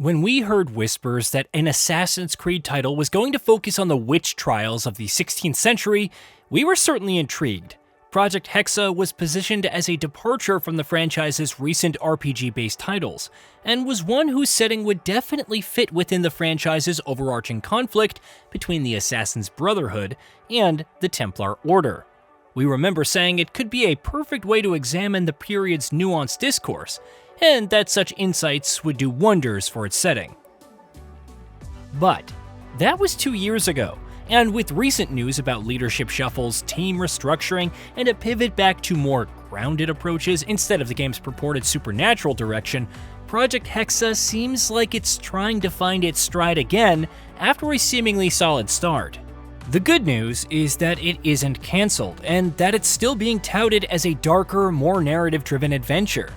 When we heard whispers that an Assassin's Creed title was going to focus on the witch trials of the 16th century, we were certainly intrigued. Project Hexe was positioned as a departure from the franchise's recent RPG-based titles, and was one whose setting would definitely fit within the franchise's overarching conflict between the Assassin's Brotherhood and the Templar Order. We remember saying it could be a perfect way to examine the period's nuanced discourse, and that such insights would do wonders for its setting. But that was 2 years ago, and with recent news about leadership shuffles, team restructuring, and a pivot back to more grounded approaches instead of the game's purported supernatural direction, Project Hexe seems like it's trying to find its stride again after a seemingly solid start. The good news is that it isn't cancelled, and that it's still being touted as a darker, more narrative-driven adventure.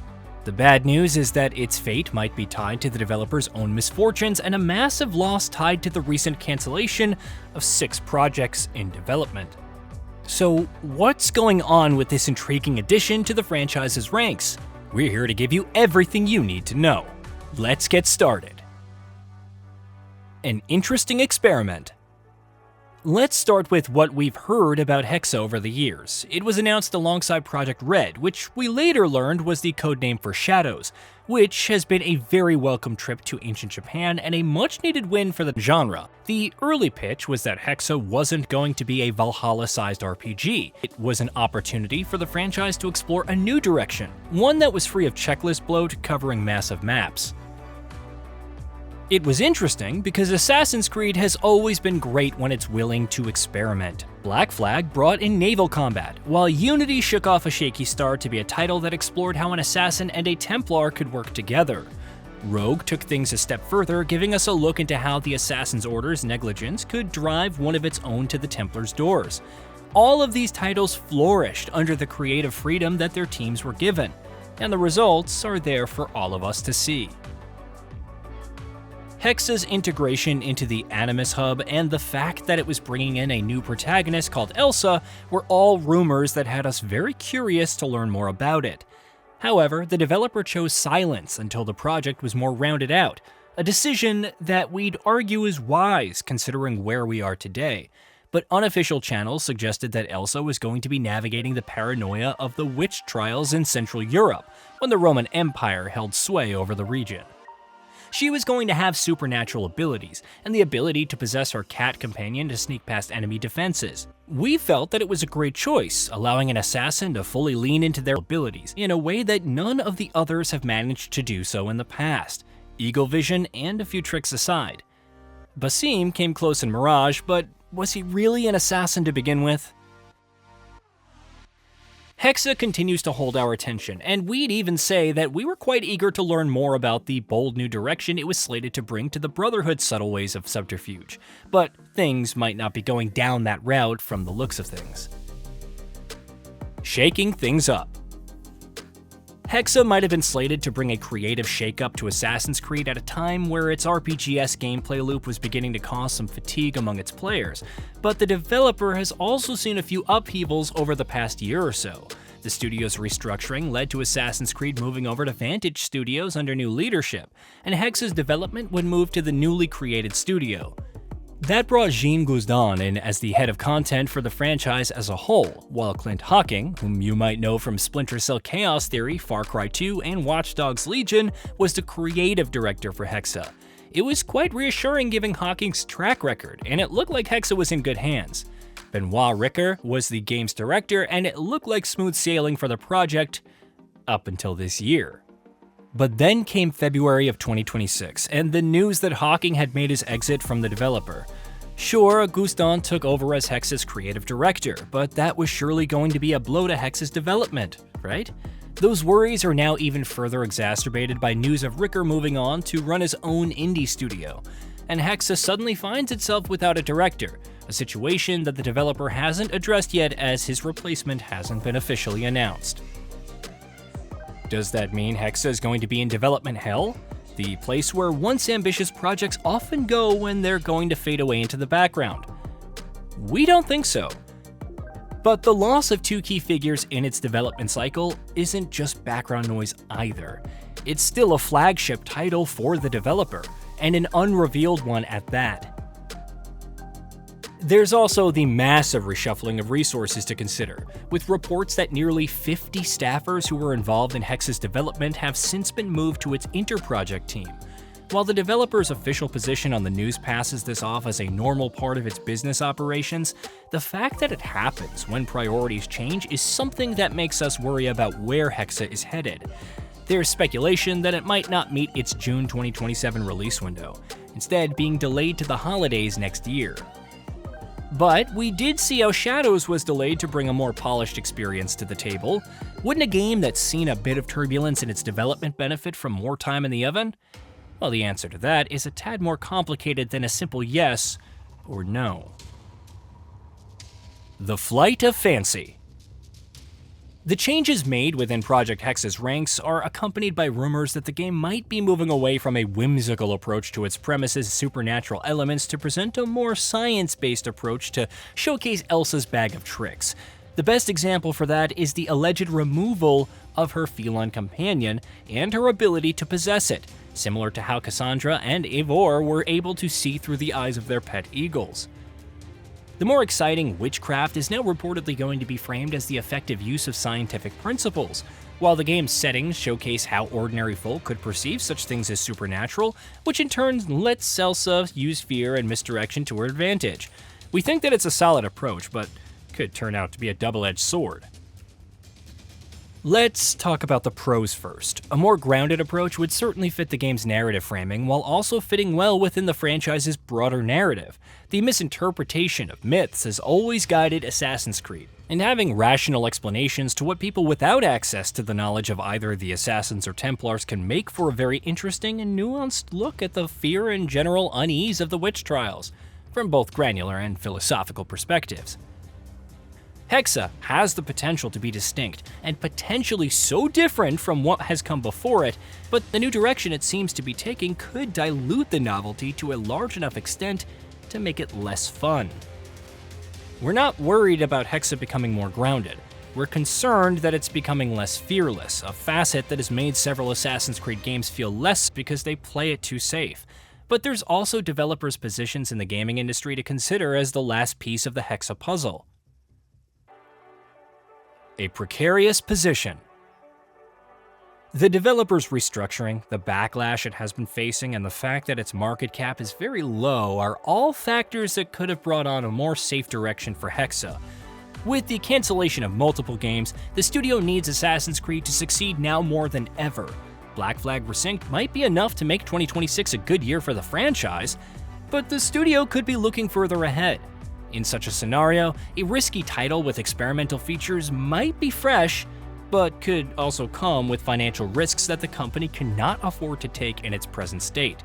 The bad news is that its fate might be tied to the developer's own misfortunes and a massive loss tied to the recent cancellation of 6 projects in development. So what's going on with this intriguing addition to the franchise's ranks? We're here to give you everything you need to know. Let's get started. An interesting experiment. Let's start with what we've heard about Hexe over the years. It was announced alongside Project Red, which we later learned was the codename for Shadows, which has been a very welcome trip to ancient Japan and a much-needed win for the genre. The early pitch was that Hexe wasn't going to be a Valhalla-sized RPG. It was an opportunity for the franchise to explore a new direction, one that was free of checklist bloat covering massive maps. It was interesting because Assassin's Creed has always been great when it's willing to experiment. Black Flag brought in naval combat, while Unity shook off a shaky start to be a title that explored how an assassin and a Templar could work together. Rogue took things a step further, giving us a look into how the Assassin's Order's negligence could drive one of its own to the Templar's doors. All of these titles flourished under the creative freedom that their teams were given, and the results are there for all of us to see. Hexe's integration into the Animus Hub and the fact that it was bringing in a new protagonist called Elsa were all rumors that had us very curious to learn more about it. However, the developer chose silence until the project was more rounded out, a decision that we'd argue is wise considering where we are today. But unofficial channels suggested that Elsa was going to be navigating the paranoia of the witch trials in Central Europe when the Roman Empire held sway over the region. She was going to have supernatural abilities, and the ability to possess her cat companion to sneak past enemy defenses. We felt that it was a great choice, allowing an assassin to fully lean into their abilities in a way that none of the others have managed to do so in the past, eagle vision and a few tricks aside. Basim came close in Mirage, but was he really an assassin to begin with? Hexe continues to hold our attention, and we'd even say that we were quite eager to learn more about the bold new direction it was slated to bring to the Brotherhood's subtle ways of subterfuge, but things might not be going down that route from the looks of things. Shaking things up. Hexe might have been slated to bring a creative shakeup to Assassin's Creed at a time where its RPG-esque gameplay loop was beginning to cause some fatigue among its players, but the developer has also seen a few upheavals over the past year or so. The studio's restructuring led to Assassin's Creed moving over to Vantage Studios under new leadership, and Hexe's development would move to the newly created studio. That brought Jean Guzdan in as the head of content for the franchise as a whole, while Clint Hocking, whom you might know from Splinter Cell Chaos Theory, Far Cry 2, and Watch Dogs Legion, was the creative director for Hexe. It was quite reassuring given Hocking's track record, and it looked like Hexe was in good hands. Benoit Ricker was the game's director, and it looked like smooth sailing for the project up until this year. But then came February of 2026, and the news that Hocking had made his exit from the developer. Sure, Guzdan took over as Hexe's creative director, but that was surely going to be a blow to Hexe's development, right? Those worries are now even further exacerbated by news of Ricker moving on to run his own indie studio, and Hexe suddenly finds itself without a director, a situation that the developer hasn't addressed yet as his replacement hasn't been officially announced. Does that mean Hexe is going to be in development hell? The place where once ambitious projects often go when they're going to fade away into the background. We don't think so. But the loss of 2 key figures in its development cycle isn't just background noise either. It's still a flagship title for the developer, and an unrevealed one at that. There's also the massive reshuffling of resources to consider, with reports that nearly 50 staffers who were involved in Hexe's development have since been moved to its interproject team. While the developer's official position on the news passes this off as a normal part of its business operations, the fact that it happens when priorities change is something that makes us worry about where Hexe is headed. There's speculation that it might not meet its June 2027 release window, instead being delayed to the holidays next year. But we did see how Shadows was delayed to bring a more polished experience to the table. Wouldn't a game that's seen a bit of turbulence in its development benefit from more time in the oven? Well, the answer to that is a tad more complicated than a simple yes or no. The Flight of Fancy. The changes made within Project Hexe's ranks are accompanied by rumors that the game might be moving away from a whimsical approach to its premises' supernatural elements to present a more science-based approach to showcase Elsa's bag of tricks. The best example for that is the alleged removal of her feline companion and her ability to possess it, similar to how Cassandra and Eivor were able to see through the eyes of their pet eagles. The more exciting witchcraft is now reportedly going to be framed as the effective use of scientific principles, while the game's settings showcase how ordinary folk could perceive such things as supernatural, which in turn lets Elsa use fear and misdirection to her advantage. We think that it's a solid approach, but could turn out to be a double-edged sword. Let's talk about the pros first. A more grounded approach would certainly fit the game's narrative framing while also fitting well within the franchise's broader narrative. The misinterpretation of myths has always guided Assassin's Creed, and having rational explanations to what people without access to the knowledge of either the Assassins or Templars can make for a very interesting and nuanced look at the fear and general unease of the witch trials, from both granular and philosophical perspectives. Hexe has the potential to be distinct, and potentially so different from what has come before it, but the new direction it seems to be taking could dilute the novelty to a large enough extent to make it less fun. We're not worried about Hexe becoming more grounded. We're concerned that it's becoming less fearless, a facet that has made several Assassin's Creed games feel less because they play it too safe. But there's also developers' positions in the gaming industry to consider as the last piece of the Hexe puzzle. A precarious position. The developer's restructuring, the backlash it has been facing, and the fact that its market cap is very low are all factors that could have brought on a more safe direction for Hexe. With the cancellation of multiple games, the studio needs Assassin's Creed to succeed now more than ever. Black Flag Resynced might be enough to make 2026 a good year for the franchise, but the studio could be looking further ahead. In such a scenario, a risky title with experimental features might be fresh, but could also come with financial risks that the company cannot afford to take in its present state.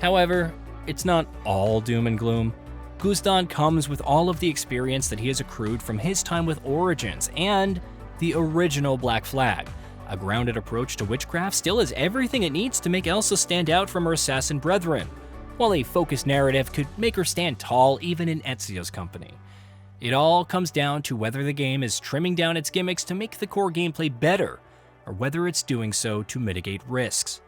However, it's not all doom and gloom. Guzdan comes with all of the experience that he has accrued from his time with Origins and the original Black Flag. A grounded approach to witchcraft still has everything it needs to make Elsa stand out from her assassin brethren, while a focused narrative could make her stand tall even in Ezio's company. It all comes down to whether the game is trimming down its gimmicks to make the core gameplay better, or whether it's doing so to mitigate risks.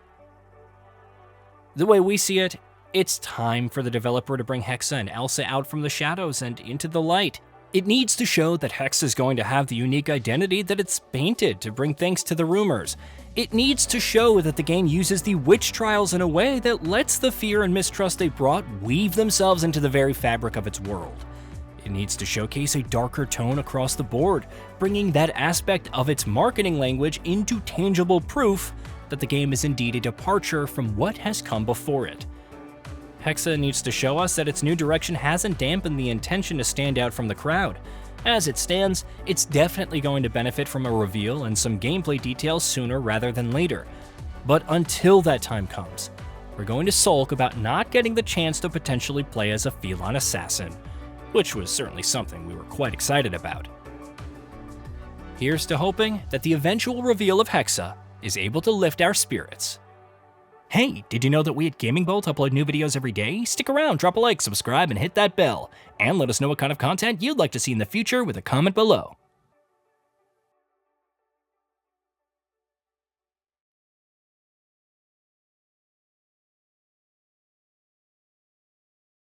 The way we see it, it's time for the developer to bring Hexe and Elsa out from the shadows and into the light. It needs to show that Hexe is going to have the unique identity that it's painted to bring thanks to the rumors. It needs to show that the game uses the witch trials in a way that lets the fear and mistrust they brought weave themselves into the very fabric of its world. It needs to showcase a darker tone across the board, bringing that aspect of its marketing language into tangible proof that the game is indeed a departure from what has come before it. Hexe needs to show us that its new direction hasn't dampened the intention to stand out from the crowd. As it stands, it's definitely going to benefit from a reveal and some gameplay details sooner rather than later. But until that time comes, we're going to sulk about not getting the chance to potentially play as a feline assassin, which was certainly something we were quite excited about. Here's to hoping that the eventual reveal of Hexe is able to lift our spirits. Hey, did you know that we at GamingBolt upload new videos every day? Stick around, drop a like, subscribe, and hit that bell. And let us know what kind of content you'd like to see in the future with a comment below.